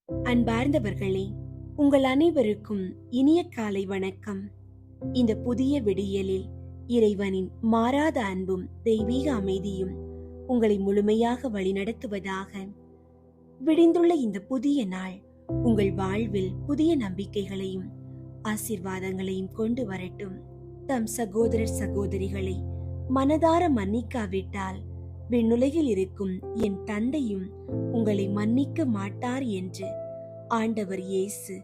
அன்பார்ந்தவர்களே, உங்கள் அனைவருக்கும் இனிய காலை வணக்கம். இந்த புதிய விடியலில் இறைவனின் மாறாத அன்பும் தெய்வீக அமைதியும் உங்களை முழுமையாக வழிநடத்துவதாக. விடிந்துள்ள இந்த புதிய நாள் உங்கள் வாழ்வில் புதிய நம்பிக்கைகளையும் ஆசீர்வாதங்களையும் கொண்டு வரட்டும். தம் சகோதரர் சகோதரிகளை மனதார மன்னிக்காவிட்டால் விண்ணுலகில் இருக்கும் என் தந்தையும் உங்களை மன்னிக்க மாட்டார் என்று ஆண்டவர் இயேசு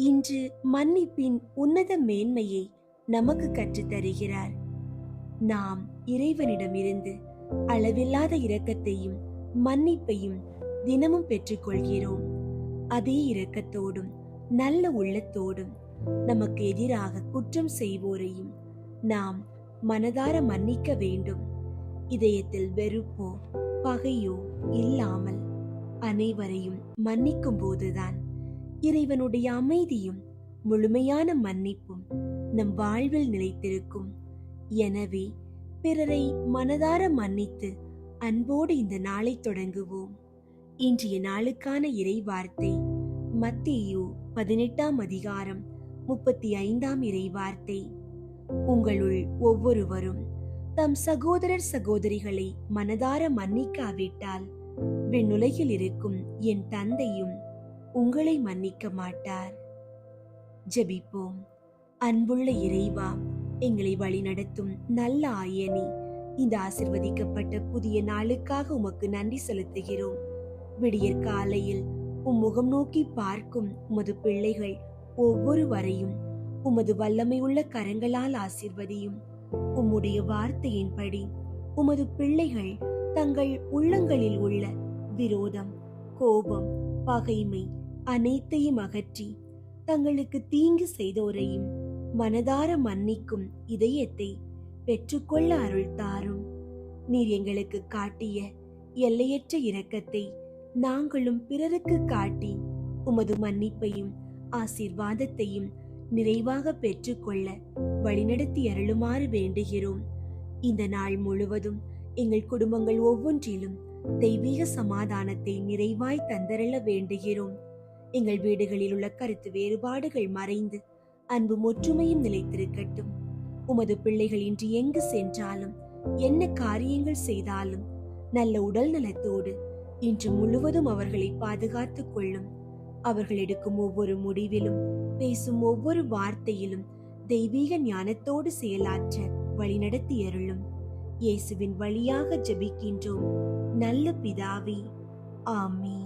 இன்று மன்னிப்பின் உன்னத மேன்மையை நமக்கு கற்றுத் தருகிறார். நாம் இறைவனிடமிருந்து அளவில்லாத இரக்கத்தையும் மன்னிப்பையும் தினமும் பெற்றுக்கொள்கிறோம். அதே இரக்கத்தோடும் நல்ல உள்ளத்தோடும் நமக்கு எதிராக குற்றம் செய்வோரையும் நாம் மனதார மன்னிக்க வேண்டும். இதயத்தில் வெறுப்போ பகையோ இல்லாமல் அனைவரையும் மன்னிக்கும் போதுதான் இறைவனுடைய அமைதியும் முழுமையான மன்னிப்பும் நம் வாழ்வில் நிலைத்திருக்கும். எனவே பிறரை மனதார மன்னித்து அன்போடு இந்த நாளை தொடங்குவோம். இன்றைய நாளுக்கான இறை வார்த்தை மத்தேயு 18ஆம் அதிகாரம் 35ஆம் இறை வார்த்தை. உங்களுள் ஒவ்வொருவரும் தம் சகோதரர் சகோதரிகளை மனதார மன்னிக்காவிட்டால் விண்ணுலகில் இருக்கும் என் தந்தையும் உங்களை மன்னிக்க மாட்டார். ஜெபிப்போம். அன்புள்ள இறைவா, எங்களை வழிநடத்தும் நல்ல ஆயனே, இந்த ஆசிர்வதிக்கப்பட்ட புதிய நாளுக்காக உமக்கு நன்றி செலுத்துகிறோம். விடியற் காலையில் முகம் நோக்கி பார்க்கும் உமது பிள்ளைகள் ஒவ்வொருவரையும் உமது வல்லமை உள்ள கரங்களால் ஆசிர்வதியும். உம்முடைய வார்த்தையின்படி உமது பிள்ளைகள் தங்கள் உள்ளங்களில் உள்ள விரோதம், கோபம், பகைமை அனைத்தையும் அகற்றி தங்களுக்கு தீங்கு செய்தோரையும் மனதார மன்னிக்கும் இதயத்தை பெற்றுக்கொள்ள அருள் தாரும். நீர் எங்களுக்கு காட்டிய எல்லையற்ற இரக்கத்தை நாங்களும் பிறருக்கு காட்டி உமது மன்னிப்பையும் ஆசீர்வாதத்தையும் நிறைவாக பெற்றுக்கொள்ள வழிநடத்தி அருளுமாறு வேண்டுகிறோம். இந்த நாள் முழுவதும் எங்கள் குடும்பங்கள் ஒவ்வொன்றிலும் தெய்வீக சமாதானத்தை நிறைவாய் தந்தரள வேண்டுகிறோம். எங்கள் வீடுகளில் உள்ள கருத்து வேறுபாடுகள் மறைந்து அன்பும் ஒற்றுமையும் நிலைத்திருக்கட்டும். உமது பிள்ளைகள் இன்று எங்கு சென்றாலும் என்ன காரியங்கள் செய்தாலும் நல்ல உடல் நலத்தோடு இன்று முழுவதும் அவர்களை பாதுகாத்துக் கொள்ளும். அவர்கள் எடுக்கும் ஒவ்வொரு முடிவிலும் பேசும் ஒவ்வொரு வார்த்தையிலும் தெய்வீக ஞானத்தோடு செயலாற்ற வழிநடத்தி அருளும். இயேசுவின் வழியாக ஜெபிக்கின்றோம் நல்ல பிதாவே, ஆமென்.